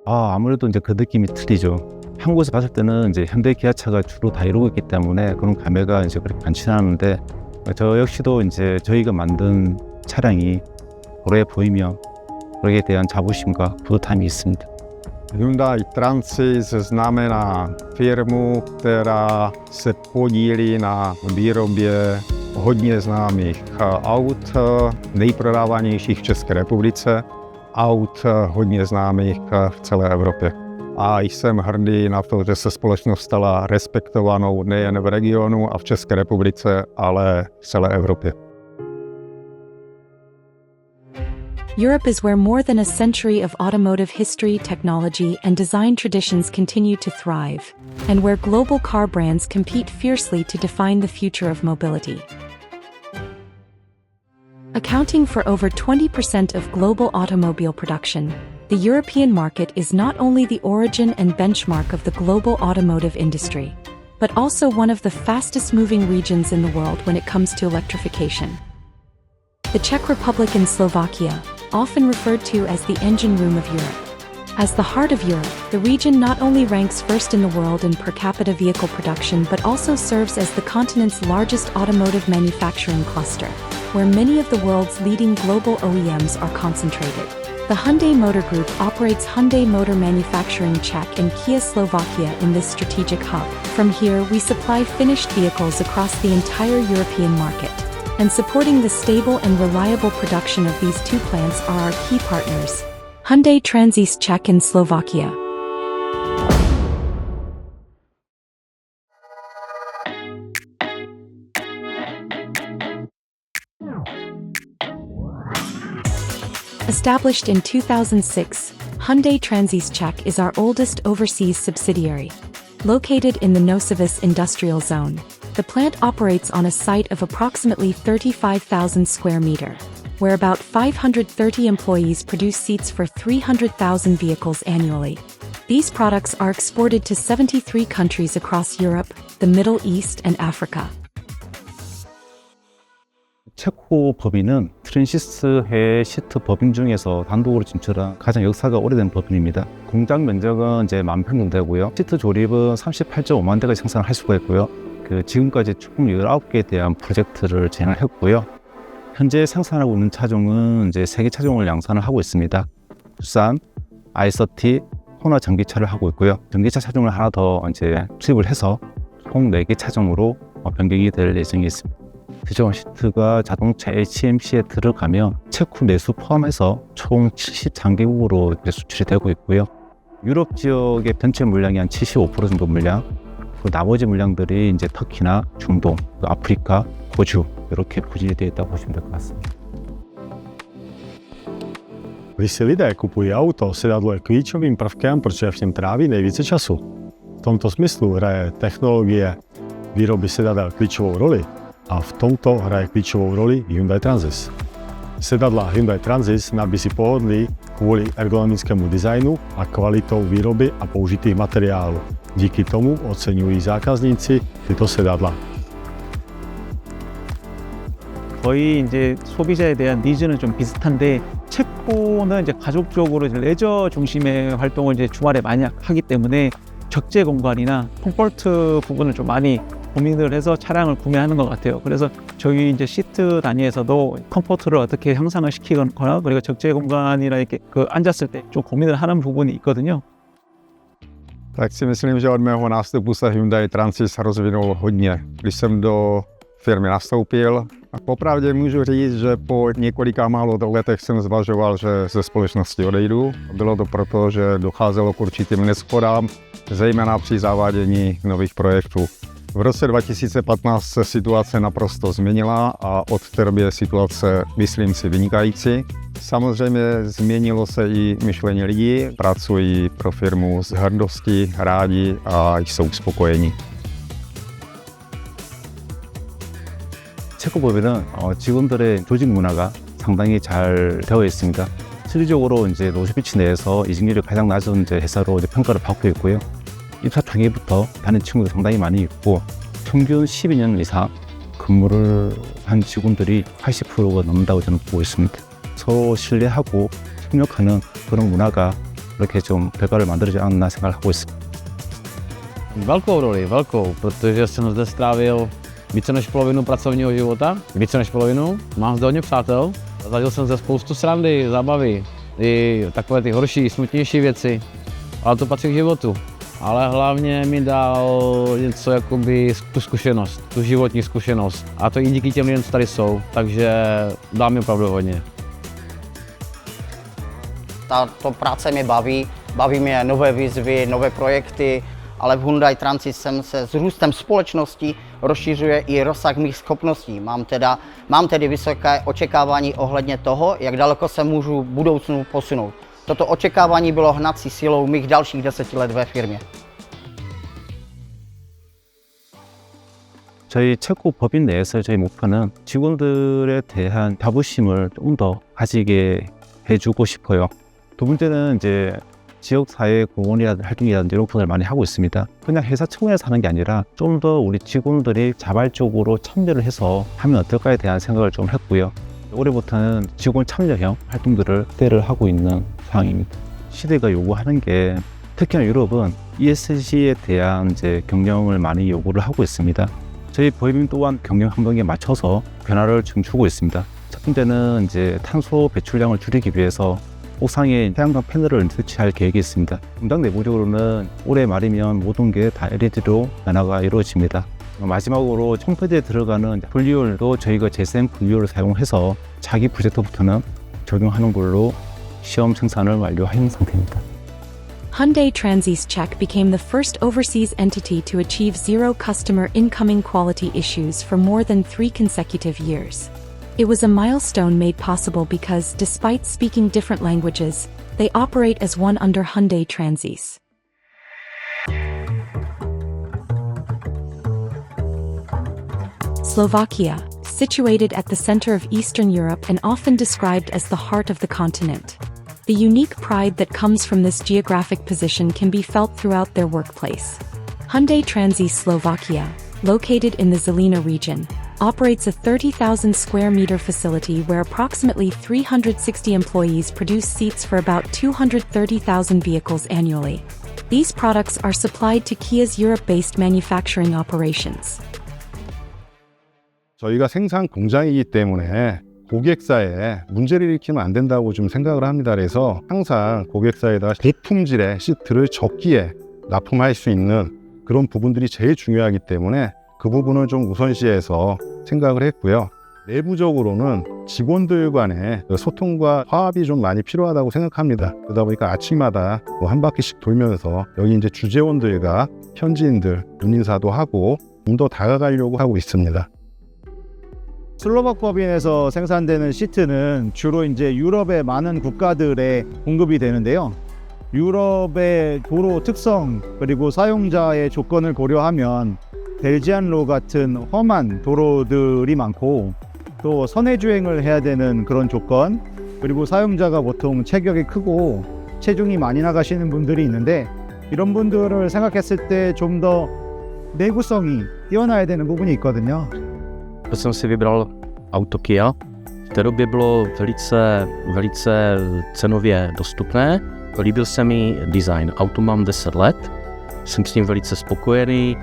아무래도 이제 그 느낌이 틀리죠. 한국에서 봤을 때는 이제 현대 기아차가 주로 다 이루고 있기 때문에 그런 감회가 이제 그렇게 많지는 않은데, 저 역시도 이제 저희가 만든 차량이 도로에 보이면 거기에 대한 자부심과 뿌듯함이 있습니다. Hyundai Transys znamená firmu, která se podílí na výrobě hodně známých aut, nejprodávanějších v České republice, aut hodně známých v celé Evropě. A jsem hrdý na to, že se společnost stala respektovanou nejen v regionu a v České republice, ale v celé Evropě. Europe is where more than a century of automotive history, technology, and design traditions continue to thrive, and where global car brands compete fiercely to define the future of mobility. Accounting for over 20% of global automobile production, the European market is not only the origin and benchmark of the global automotive industry, but also one of the fastest-moving regions in the world when it comes to electrification. The Czech Republic and Slovakia, often referred to as the engine room of Europe. As the heart of Europe, the region not only ranks first in the world in per capita vehicle production but also serves as the continent's largest automotive manufacturing cluster, where many of the world's leading global OEMs are concentrated. The Hyundai Motor Group operates Hyundai Motor Manufacturing Czech and Kia Slovakia in this strategic hub. From here, we supply finished vehicles across the entire European market. And supporting the stable and reliable production of these two plants are our key partners, Hyundai Transys Czech and Slovakia. Established in 2006, Hyundai Transys Czech is our oldest overseas subsidiary. Located in the Novossibirsk industrial zone, the plant operates on a site of approximately 35,000 square meter, where about 530 employees produce seats for 300,000 vehicles annually. These products are exported to 73 countries across Europe, the Middle East, and Africa. 체코 법인은 트랜시스해 시트 법인 중에서 단독으로 진출한 가장 역사가 오래된 법인입니다. 공장 면적은 이제 10,000평 정도 되고요. 시트 조립은 38.5만 대가 생산을 할 수가 있고요. 지금까지 총 19개에 대한 프로젝트를 진행을 했고요. 현재 생산하고 있는 차종은 이제 3개 차종을 양산을 하고 있습니다. 투싼, i30, 호나 전기차를 하고 있고요. 전기차 차종을 하나 더 이제 투입을 해서 총 4개 차종으로 변경이 될 예정이 있습니다. 그죠? 시트가 자동차 HMC에 들어가면 체코 내수 포함해서 총 73개국으로 수출이 되고 있고요. 유럽 지역의 전체 물량이 한 75% 정도 물량, 나머지 물량들이 이제 터키나 중동, 아프리카, 호주 이렇게 부진이 되어 있다고 보시면 될 것 같습니다. Když si lidé kupují auto, sedadlo je klíčovým prvkem, protože v něm tráví nejvíce času. V tomto smyslu hraje technologie výroby sedadel klíčovou roli a v tomto hraje klíčovou roli Hyundai Transys. Sedadla Hyundai Transys nabízí pohodlí kvůli ergonomickému designu a kvalitou výroby a použitých materiálů. Díky tomu oceňují zákazníci tyto sedadla. 거의 이제 소비자에 대한 니즈는 좀 비슷한데, 체코는 이제 가족적으로 이제 레저 중심의 활동을 이제 주말에 많이 하기 때문에 적재 공간이나 컴포트 부분을 좀 많이 고민을 해서 차량을 구매하는 것 같아요. 그래서 저희 이제 시트 단위에서도 컴포트를 어떻게 향상을 시키거나, 그리고 적재 공간이나 이렇게 앉았을 때 좀 고민을 하는 부분이 있거든요. Tak si myslím, že od mého nástupu se Hyundai Transys rozvinul hodně. Když jsem do firmy nastoupil, a popravdě můžu říct, že po několika málo letech jsem zvažoval, že ze společnosti odejdu. Bylo to proto, že docházelo k určitým neschodám, zejména při zavádění nových projektů. V roce 2015 se situace naprosto změnila a od té doby je situace, myslím si, vynikající. Samozřejmě změnilo se i myšlení lidí, pracují pro firmu s hrdostí, rádi a jsou spokojení. 체코 법인은 직원들의 조직 문화가 상당히 잘 되어 있습니다. 실질적으로 이제 노스비치 내에서 이직률이 가장 낮은 이제 회사로 이제 평가를 받고 있고요. 입사 초기부터 다닌 친구도 상당히 많이 있고, 평균 12년 이상 근무를 한 직원들이 80%가 넘는다고 저는 보고 있습니다. 서로 신뢰하고 협력하는 그런 문화가 그렇게 좀 결과를 만들지 않았나 생각하고 있습니다. Velkou roli, velkou, protože jsem zde strávil více než polovinu pracovního života, více než polovinu, mám zde hodně přátel, zažil jsem zde spoustu srandy, zábavy, i takové ty horší, smutnější věci, ale to patří k životu. Ale hlavně mi dal něco jakoby tu zkušenost, tu životní zkušenost. A to i díky těm lidem, co tady jsou, takže dá mi opravdu hodně. Tato práce mě baví mě nové výzvy, nové projekty, ale v Hyundai Transisem se s růstem společnosti rozšiřuje i rozsah mých schopností. Mám tedy vysoké očekávání ohledně toho, jak daleko se můžu v budoucnu posunout. Toto očekávání bylo hnací silou mých dalších 10 let ve firmě. 저희 체코 법인 내에서 저희 목표는 직원들에 대한 자부심을 좀 더 가지게 해주고 싶어요. 두 번째는 이제 지역사회 공헌이라든지 활동이라든지 이런 부분을 많이 하고 있습니다. 그냥 회사 차원에서 하는 게 아니라 좀 더 우리 직원들이 자발적으로 참여를 해서 하면 어떨까에 대한 생각을 좀 했고요. 올해부터는 직원 참여형 활동들을 확대를 하고 있는 상황입니다. 시대가 요구하는 게 특히나 유럽은 ESG에 대한 이제 경영을 많이 요구를 하고 있습니다. 저희 법인 또한 경영 환경에 맞춰서 변화를 좀 주고 있습니다. 첫 번째는 이제 탄소 배출량을 줄이기 위해서 옥상에 태양광 패널을 설치할 계획이 있습니다. 공장 내부적으로는 올해 말이면 모든 게 다 LED로 변화가 이루어집니다. 마지막으로 첨패대에 들어가는 분리율도 저희가 재생 분리율을 사용해서 차기 프로젝트부터는 적용하는 걸로 시험 생산을 완료한 상태입니다. Hyundai Transys Czech became the first overseas entity to achieve zero customer incoming quality issues for more than 3 consecutive years. It was a milestone made possible because, despite speaking different languages, they operate as one under Hyundai Transys. Slovakia, situated at the center of Eastern Europe and often described as the heart of the continent. The unique pride that comes from this geographic position can be felt throughout their workplace. Hyundai Transys Slovakia, located in the Zelina region, operates a 30,000 square meter facility where approximately 360 employees produce seats for about 230,000 vehicles annually. These products are supplied to Kia's Europe-based manufacturing operations. 저희가 생산 공장이기 때문에 고객사에 문제를 일으키면 안 된다고 좀 생각을 합니다. 그래서 항상 고객사에다 고품질의 시트를 적기에 납품할 수 있는 그런 부분들이 제일 중요하기 때문에 그 부분을 좀 우선시해서 생각을 했고요. 내부적으로는 직원들 간의 소통과 화합이 좀 많이 필요하다고 생각합니다. 그러다 보니까 아침마다 한 바퀴씩 돌면서 여기 이제 주재원들과 현지인들 눈인사도 하고 좀 더 다가가려고 하고 있습니다. 슬로박 법인에서 생산되는 시트는 주로 이제 유럽의 많은 국가들에 공급이 되는데요. 유럽의 도로 특성 그리고 사용자의 조건을 고려하면 벨지안로 같은 험한 도로들이 많고 또 선해 주행을 해야 되는 그런 조건 그리고 사용자가 보통 체격이 크고 체중이 많이 나가시는 분들이 있는데 이런 분들을 생각했을 때 좀 더 내구성이 뛰어나야 되는 부분이 있거든요. To jsem si vybral auto Kia. V té době bylo velice cenově dostupné. Líbil se mi design. Auto mám 10 let, jsem s ním velice spokojený.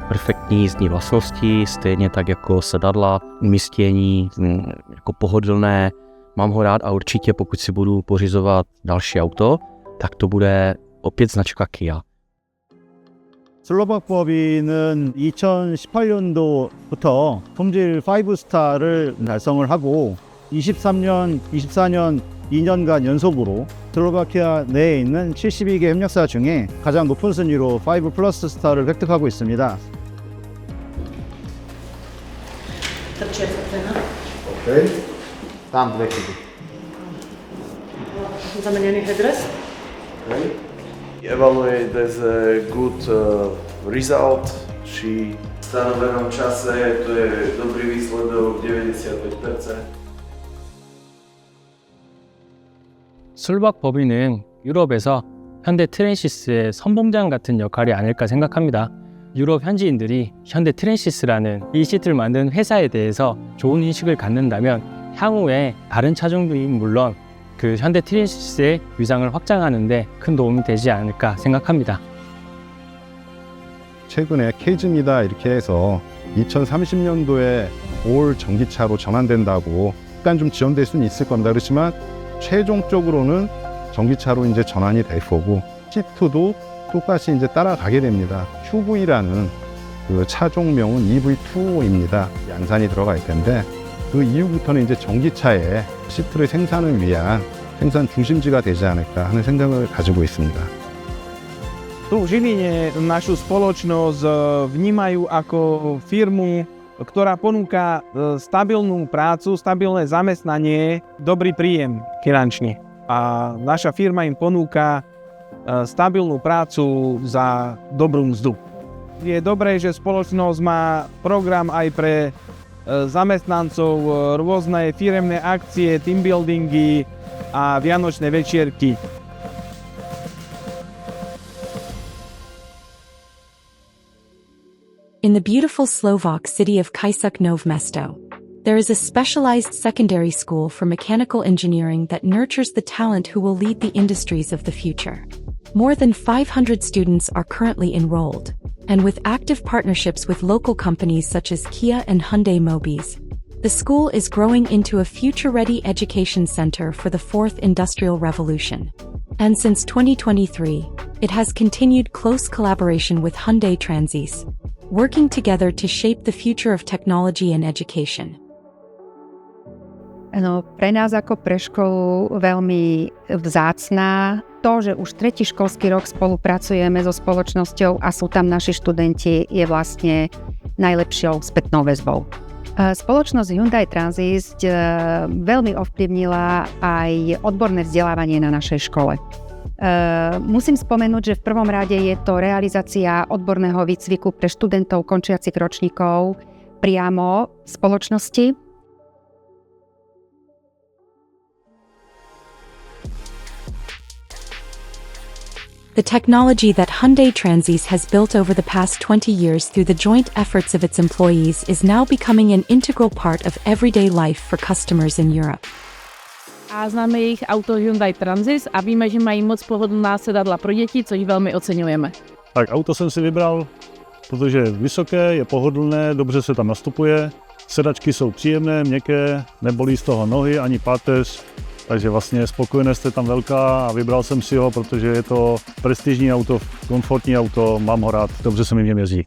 Perfektní jízdní vlastnosti, stejně tak jako sedadla, umístění, jako pohodlné. Mám ho rád a určitě pokud si budu pořizovat další auto, tak to bude opět značka Kia. 슬로박 법인은 2018년도부터 품질 5스타를 달성을 하고 23년, 24년 2년간 연속으로 슬로바키아 내에 있는 72개 협력사 중에 가장 높은 순위로 5 플러스 스타를 획득하고 있습니다. Tam dvě chyby. Zaměněný headrest. Evaluate as a good result, či v stanovenom čase to je dobrý výsledok 95%. 슬로박 법인은 유럽에서 현대 트랜시스의 선봉장 같은 역할이 아닐까 생각합니다. 유럽 현지인들이 현대 트랜시스라는 이 시트를 만든 회사에 대해서 좋은 인식을 갖는다면 향후에 다른 차종들이 물론 그 현대 트랜시스의 위상을 확장하는 데 큰 도움이 되지 않을까 생각합니다. 최근에 케이즈입니다 이렇게 해서 2030년도에 올 전기차로 전환된다고 약간 좀 지연될 수는 있을 겁니다. 그렇지만 최종적으로는 전기차로 이제 전환이 될 거고 시트도 똑같이 이제 따라가게 됩니다. QV라는 그 차종명은 EV2입니다. 양산이 들어갈 텐데 그 이후부터는 이제 전기차에 시트를 생산을 위한 생산 중심지가 되지 않을까 하는 생각을 가지고 있습니다. Tu v Žiline našu spoločnosť vnímajú ako firmu, ktorá ponúka stabilnú prácu, stabilné zamestnanie, dobrý príjem finančný. A naša firma im ponúka stabilnú prácu za dobrú mzdu. Je dobré, že spoločnosť má program aj pre zamestnancov, rôzne firemné akcie, teambuildingy a vianočné večierky. In the beautiful Slovak city of Kajsuk Nové Mesto, there is a specialized secondary school for mechanical engineering that nurtures the talent who will lead the industries of the future. More than 500 students are currently enrolled, and with active partnerships with local companies such as Kia and Hyundai Mobis, the school is growing into a future-ready education center for the fourth industrial revolution. And since 2023, it has continued close collaboration with Hyundai Transys, working together to shape the future of technology and education. No, pre nás ako pre školu veľmi vzácná to, že už tretí školský rok spolupracujeme so spoločnosťou a sú tam naši študenti, je vlastne najlepšou spätnou väzbou. Spoločnosť Hyundai Transys veľmi ovplyvnila aj odborné vzdelávanie na našej škole. Musím spomenúť, že v prvom rade je to realizácia odborného výcviku pre študentov končiacich ročníkov priamo v spoločnosti. The technology that Hyundai Transys has built over the past 20 years through the joint efforts of its employees is now becoming an integral part of everyday life for customers in Europe. A známe jejich auto Hyundai Transys a víme, že mají moc pohodlná sedadla pro děti, což velmi oceňujeme. Tak auto jsem si vybral, protože je vysoké, je pohodlné, dobře se tam nastupuje, sedačky jsou příjemné, měkké, nebolí z toho nohy ani páteř, takže vlastně spokojenost je tam velká a vybral jsem si ho, protože je to prestižní auto, komfortní auto, mám ho rád, dobře se mi v něm jezdí.